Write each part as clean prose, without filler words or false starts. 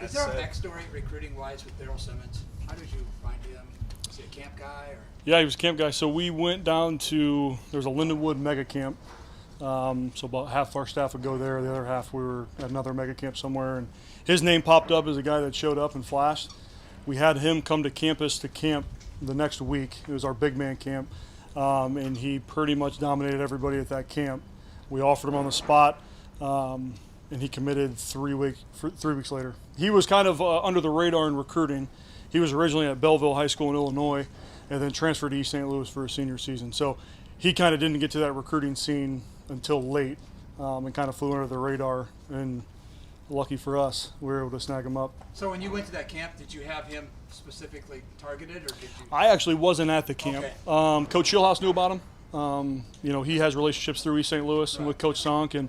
Matt Is there said. a backstory recruiting-wise with Darryl Simmons? How did you find him? Was he a camp guy? Or? Yeah, he was a camp guy. So we went down to, there's a Lindenwood mega camp. So about half our staff would go there. The other half we were at another mega camp somewhere. And his name popped up as a guy that showed up and flashed. We had him come to campus to camp the next week. It was our big man camp. And he pretty much dominated everybody at that camp. We offered him on the spot. And he committed 3 weeks later. He was kind of under the radar in recruiting. He was originally at Belleville High School in Illinois and then transferred to East St. Louis for his senior season. So he kind of didn't get to that recruiting scene until late and kind of flew under the radar. And lucky for us, we were able to snag him up. So when you went to that camp, did you have him specifically targeted, or did you? I actually wasn't at the camp. Okay. Coach Shieldhouse knew about him. He has relationships through East St. Louis and with Coach Sonk, and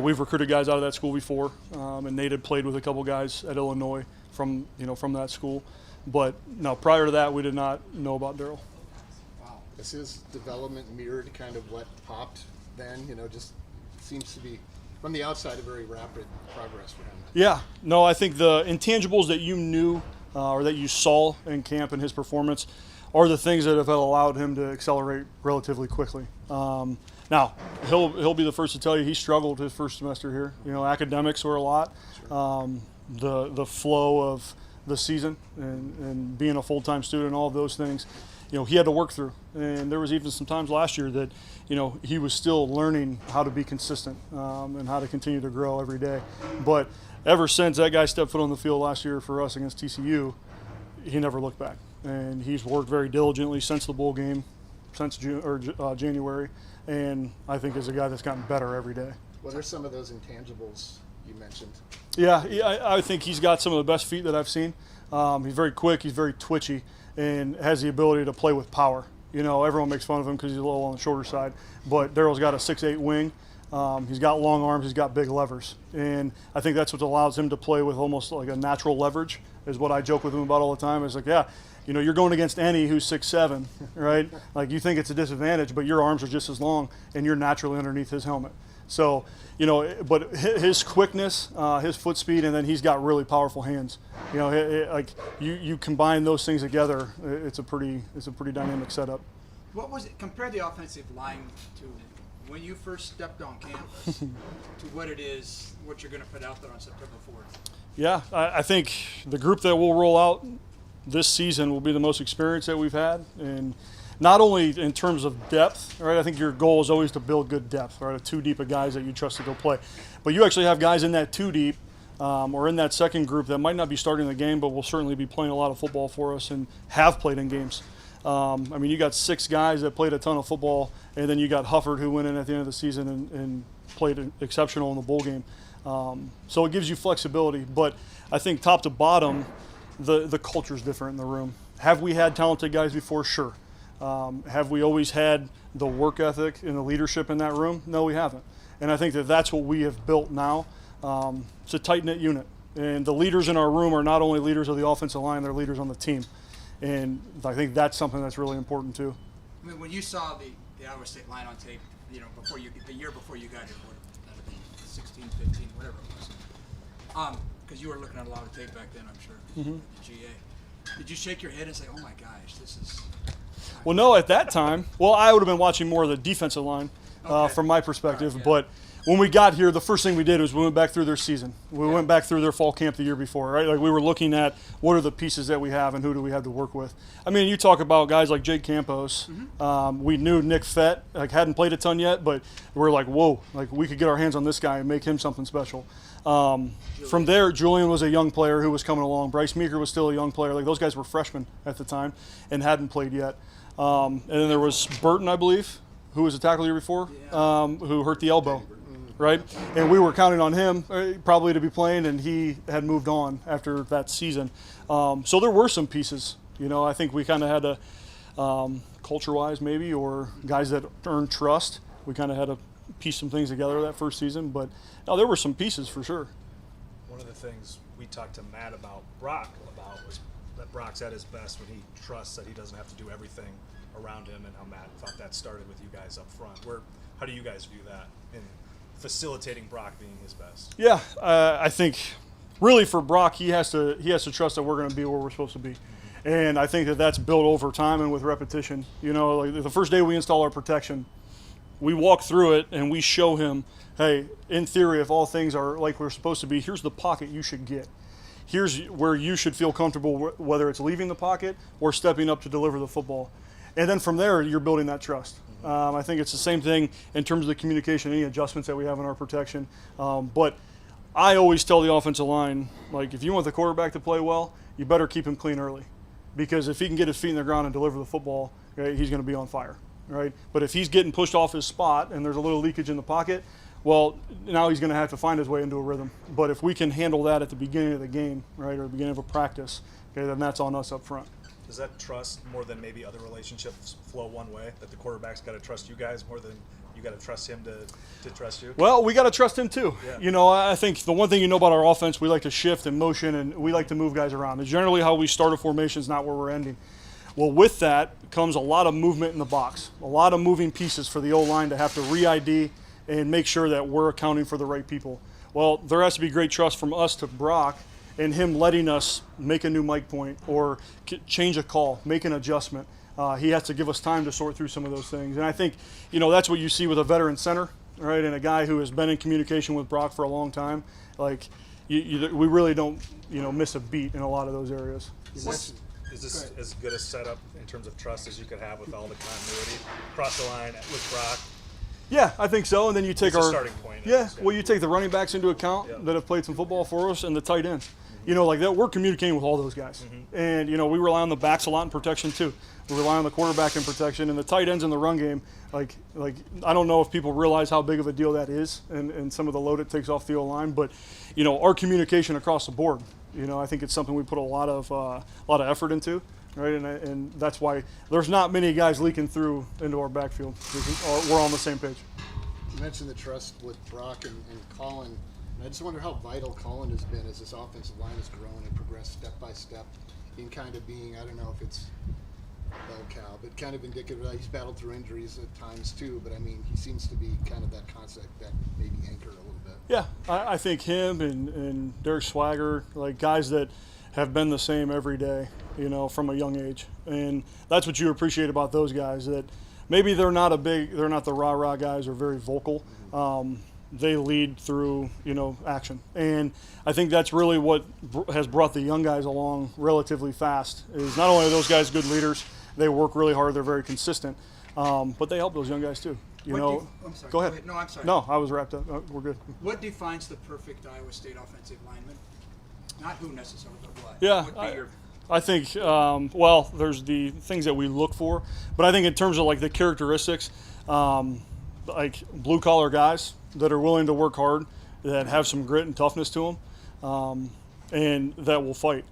we've recruited guys out of that school before. And Nate had played with a couple guys at Illinois from that school. But no, prior to that, we did not know about Darryl. Wow. Is his development mirrored kind of what popped then? Just seems to be, from the outside, a very rapid progress for him. Yeah. No, I think the intangibles that you knew or that you saw in camp and his performance are the things that have allowed him to accelerate relatively quickly. Now, he'll be the first to tell you he struggled his first semester here. Academics were a lot. Sure. The flow of the season and being a full-time student, all of those things, he had to work through. And there was even some times last year that, he was still learning how to be consistent and how to continue to grow every day. But ever since that guy stepped foot on the field last year for us against TCU, he never looked back. And he's worked very diligently since the bowl game, since January. And I think is a guy that's gotten better every day. What are some of those intangibles you mentioned? Yeah, I think he's got some of the best feet that I've seen. He's very quick, he's very twitchy, and has the ability to play with power. Everyone makes fun of him because he's a little on the shorter side, but Darryl's got a 6'8" wing. He's got long arms, he's got big levers, and I think that's what allows him to play with almost like a natural leverage, is what I joke with him about all the time. It's like, yeah, you're going against Annie who's 6'7", right? Like, you think it's a disadvantage, but your arms are just as long, and you're naturally underneath his helmet. So, but his quickness, his foot speed, and then he's got really powerful hands. You combine those things together, it's a pretty dynamic setup. What was it? Compare the offensive line to when you first stepped on campus to what it is, what you're going to put out there on September 4th. Yeah, I think the group that will roll out this season will be the most experienced that we've had, and not only in terms of depth, right? I think your goal is always to build good depth, right? A 2 deep of guys that you trust to go play. But you actually have guys in that 2 deep or in that second group that might not be starting the game, but will certainly be playing a lot of football for us and have played in games. You got 6 guys that played a ton of football, and then you got Hufford, who went in at the end of the season and played exceptional in the bowl game. So it gives you flexibility. But I think top to bottom, the culture's different in the room. Have we had talented guys before? Sure. Have we always had the work ethic and the leadership in that room? No, we haven't. And I think that that's what we have built now. It's a tight-knit unit. And the leaders in our room are not only leaders of the offensive line, they're leaders on the team. And I think that's something that's really important too. I mean, when you saw the Iowa State line on tape, the year before you got here, that would be 16, 15, whatever it was. Because you were looking at a lot of tape back then, I'm sure, the GA. Did you shake your head and say, oh my gosh, this is... Well, no, at that time, I would have been watching more of the defensive line from my perspective. Right, yeah. But when we got here, the first thing we did was we went back through their season. We went back through their fall camp the year before, right? Like, we were looking at what are the pieces that we have and who do we have to work with. I mean, you talk about guys like Jake Campos. We knew Nick Fett hadn't played a ton yet, but we're like, whoa, we could get our hands on this guy and make him something special. From there, Julian was a young player who was coming along. Bryce Meeker was still a young player. Like, those guys were freshmen at the time and hadn't played yet. And then there was Burton, I believe, who was a tackle the year before, who hurt the elbow, right? And we were counting on him probably to be playing, and he had moved on after that season. So there were some pieces. I think we kind of had to, culture-wise maybe, or guys that earned trust, we kind of had to piece some things together that first season. But no, there were some pieces for sure. One of the things we talked to Matt about Brock was that Brock's at his best when he trusts that he doesn't have to do everything around him, and how Matt thought that started with you guys up front. How do you guys view that in facilitating Brock being his best? Yeah, I think really for Brock, he has to trust that we're going to be where we're supposed to be. And I think that that's built over time and with repetition. You know, like the first day we install our protection, we walk through it and we show him, hey, in theory, if all things are like we're supposed to be, here's the pocket you should get. Here's where you should feel comfortable, whether it's leaving the pocket or stepping up to deliver the football. And then from there, you're building that trust. I think it's the same thing in terms of the communication, any adjustments that we have in our protection. But I always tell the offensive line, like, if you want the quarterback to play well, you better keep him clean early. Because if he can get his feet in the ground and deliver the football, right, he's going to be on fire, right? But if he's getting pushed off his spot and there's a little leakage in the pocket, well, now he's going to have to find his way into a rhythm. But if we can handle that at the beginning of the game, right, or the beginning of a practice, okay, then that's on us up front. Does that trust more than maybe other relationships flow one way? That the quarterback's got to trust you guys more than you got to trust him to trust you? Well, we got to trust him too. Yeah. You know, I think the one thing you know about our offense, we like to shift and motion, and we like to move guys around. It's generally how we start a formation, is not where we're ending. Well, with that comes a lot of movement in the box, a lot of moving pieces for the O-line to have to re-ID and make sure that we're accounting for the right people. Well, there has to be great trust from us to Brock and him letting us make a new mic point or change a call, make an adjustment. He has to give us time to sort through some of those things. And I think, you know, that's what you see with a veteran center, right, and a guy who has been in communication with Brock for a long time. Like, we really don't, you know, miss a beat in a lot of those areas. Is this as good a setup in terms of trust as you could have with all the continuity across the line with Brock? Yeah, I think so. And then you take It's a starting point. Yeah, well, you take the running backs into account that have played some football for us, and the tight ends. You know, like that, we're communicating with all those guys. And, you know, we rely on the backs a lot in protection too. We rely on the quarterback in protection, and the tight ends in the run game. Like I don't know if people realize how big of a deal that is and some of the load it takes off the O-line. But, you know, our communication across the board, you know, I think it's something we put a lot of effort into. Right, and that's why there's not many guys leaking through into our backfield. We're on the same page. You mentioned the trust with Brock and Colin. And I just wonder how vital Colin has been as this offensive line has grown and progressed step by step in kind of being, I don't know if it's bell cow, but kind of indicative. He's battled through injuries at times too, but I mean, he seems to be kind of that concept that maybe anchor a little bit. Yeah, I think him and Derek Swagger, like guys that have been the same every day, you know, from a young age. And that's what you appreciate about those guys, that maybe they're not the rah-rah guys or very vocal. They lead through, you know, action. And I think that's really what has brought the young guys along relatively fast, is not only are those guys good leaders, they work really hard, they're very consistent, but they help those young guys too. I'm sorry. Go ahead. No, I'm sorry. No, I was wrapped up. We're good. What defines the perfect Iowa State offensive lineman? Not who necessarily, but what? Yeah, What would be your I think, well, there's the things that we look for, but I think in terms of like the characteristics, like blue collar guys that are willing to work hard, that have some grit and toughness to them, and that will fight.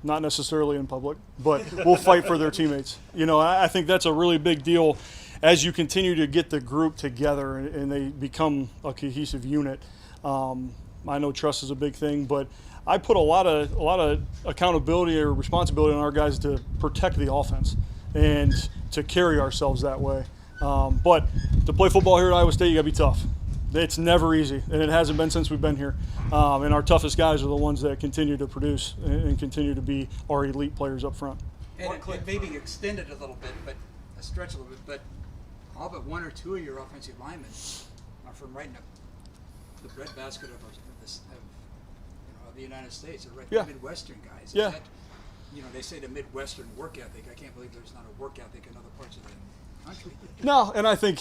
Not necessarily in public, but will fight for their teammates. You know, I think that's a really big deal as you continue to get the group together and they become a cohesive unit. I know trust is a big thing, but I put a lot of accountability or responsibility on our guys to protect the offense and to carry ourselves that way. But to play football here at Iowa State, you got to be tough. It's never easy, and it hasn't been since we've been here. And our toughest guys are the ones that continue to produce and continue to be our elite players up front. and it maybe extend it a little bit, but stretch a little bit, but all but one or two of your offensive linemen are from right in the breadbasket of the United States. They're right, Yeah. Midwestern guys. Yeah. That, they say the Midwestern work ethic. I can't believe there's not a work ethic in other parts of the country. No, and I think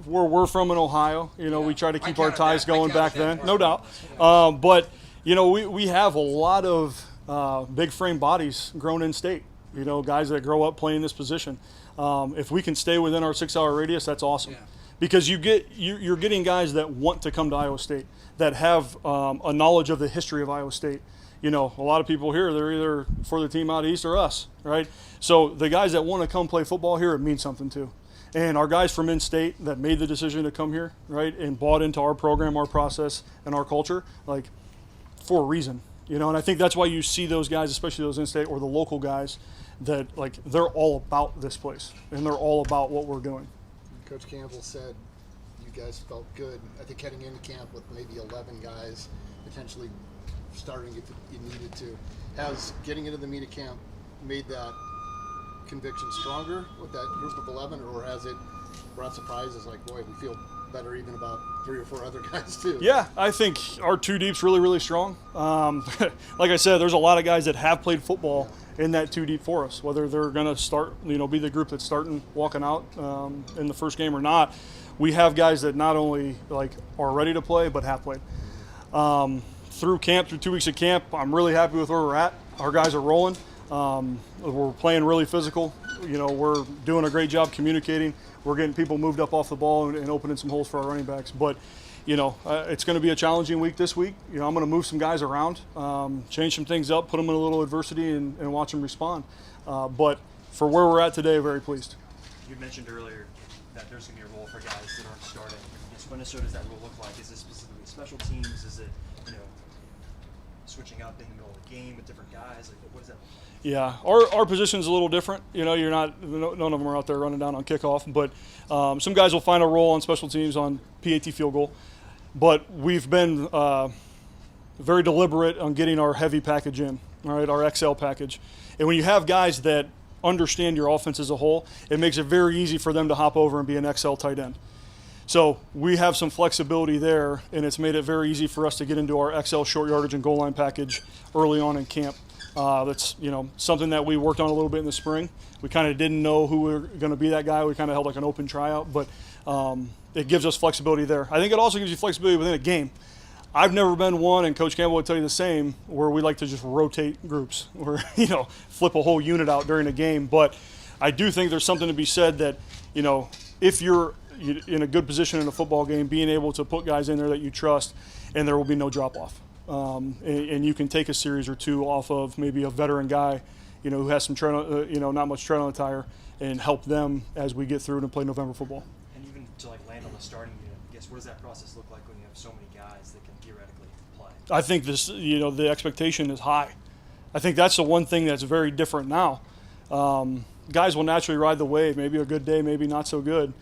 where we're from in Ohio, we try to keep our ties going back then, no doubt. But, we have a lot of big frame bodies grown in state, guys that grow up playing this position. If we can stay within our 6-hour radius, that's awesome. Yeah. Because you're getting guys that want to come to Iowa State, that have a knowledge of the history of Iowa State. A lot of people here, they're either for the team out east or us, right? So the guys that want to come play football here, it means something too. And our guys from in-state that made the decision to come here, right, and bought into our program, our process, and our culture, for a reason. And I think that's why you see those guys, especially those in-state or the local guys, that, they're all about this place, and they're all about what we're doing. Coach Campbell said you guys felt good, I think, heading into camp with maybe 11 guys potentially starting if you needed to. Has getting into the media camp made that conviction stronger with that group of 11, or has it brought surprises like, boy, we feel better even about 3 or 4 other guys too? Yeah, I think our 2 deep's really, really strong. Like I said, there's a lot of guys that have played football in that 2 deep for us, whether they're going to start, be the group that's starting walking out in the first game or not. We have guys that not only are ready to play, but have played. Through 2 weeks of camp, I'm really happy with where we're at. Our guys are rolling. We're playing really physical. We're doing a great job communicating. We're getting people moved up off the ball and opening some holes for our running backs. But, it's going to be a challenging week this week. I'm going to move some guys around, change some things up, put them in a little adversity and watch them respond. But for where we're at today, very pleased. You mentioned earlier that there's going to be a role for guys that aren't starting. What does that role look like? Is it specifically special teams? Is it, switching up in the middle of the game with different guys? What does that look like? Yeah, our position's a little different. You're not, none of them are out there running down on kickoff, but some guys will find a role on special teams on PAT field goal. But we've been very deliberate on getting our heavy package in, all right, our XL package. And when you have guys that understand your offense as a whole, it makes it very easy for them to hop over and be an XL tight end. So we have some flexibility there, and it's made it very easy for us to get into our XL short yardage and goal line package early on in camp. That's something that we worked on a little bit in the spring. We kind of didn't know who we were going to be that guy. We kind of held like an open tryout, but it gives us flexibility there. I think it also gives you flexibility within a game. I've never been one, and Coach Campbell would tell you the same, where we like to just rotate groups or flip a whole unit out during a game. But I do think there's something to be said that if you're in a good position in a football game, being able to put guys in there that you trust, and there will be no drop off. And you can take a series or 2 off of maybe a veteran guy, who has some tread, not much tread on the tire, and help them as we get through and play November football. And even to land on the starting unit, I guess, what does that process look like when you have so many guys that can theoretically play? I think this, the expectation is high. I think that's the one thing that's very different now. Guys will naturally ride the wave, maybe a good day, maybe not so good.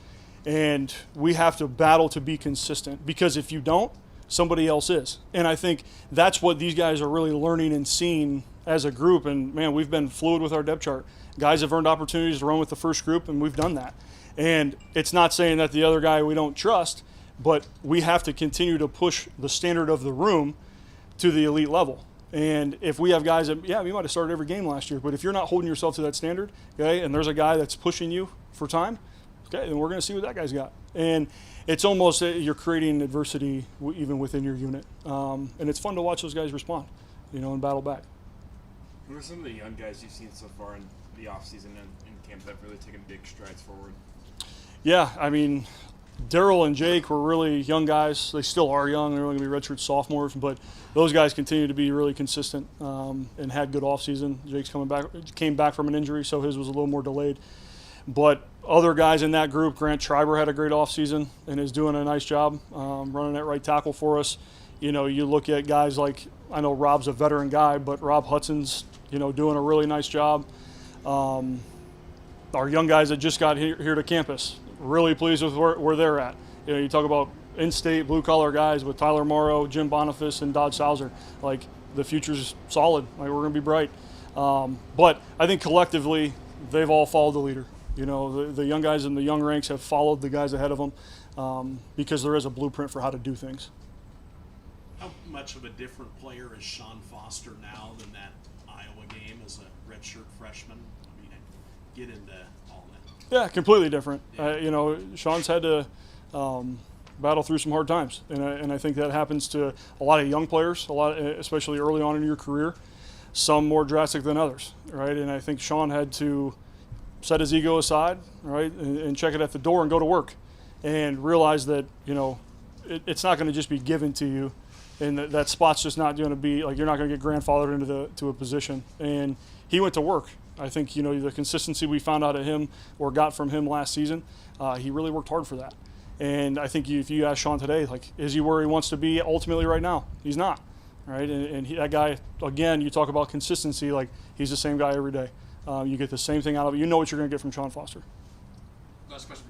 And we have to battle to be consistent, because if you don't, somebody else is. And I think that's what these guys are really learning and seeing as a group. And, man, we've been fluid with our depth chart. Guys have earned opportunities to run with the first group, and we've done that. And it's not saying that the other guy we don't trust, but we have to continue to push the standard of the room to the elite level. And if we have guys that, we might have started every game last year, but if you're not holding yourself to that standard, okay, and there's a guy that's pushing you for time, okay, then we're going to see what that guy's got. And it's almost you're creating adversity even within your unit. And it's fun to watch those guys respond, and battle back. Who are some of the young guys you've seen so far in the offseason and in camp that have really taken big strides forward? Yeah, I mean, Darryl and Jake were really young guys. They still are young. They're only going to be redshirt sophomores, but those guys continue to be really consistent and had good offseason. Jake's came back from an injury, so his was a little more delayed. But other guys in that group, Grant Schreiber had a great offseason and is doing a nice job running at right tackle for us. You look at guys like, I know Rob's a veteran guy, but Rob Hudson's, doing a really nice job. Our young guys that just got here to campus, really pleased with where they're at. You talk about in-state blue-collar guys with Tyler Morrow, Jim Boniface, and Dodge Sauser. The future's solid. We're going to be bright. But I think collectively, they've all followed the leader. The young guys in the young ranks have followed the guys ahead of them because there is a blueprint for how to do things. How much of a different player is Sean Foster now than that Iowa game as a redshirt freshman? I mean, get into all that. Yeah, completely different. Yeah. Sean's had to battle through some hard times, and I think that happens to a lot of young players, especially early on in your career. Some more drastic than others, right? And I think Sean had to set his ego aside, right, and check it at the door and go to work, and realize that it's not going to just be given to you, and that spot's just not going to be you're not going to get grandfathered into a position. And he went to work. I think the consistency we found out of him or got from him last season, he really worked hard for that. And I think if you ask Sean today, is he where he wants to be ultimately right now? He's not, right? And that guy, again, you talk about consistency, he's the same guy every day. You get the same thing out of it. You know what you're going to get from Sean Foster. Last question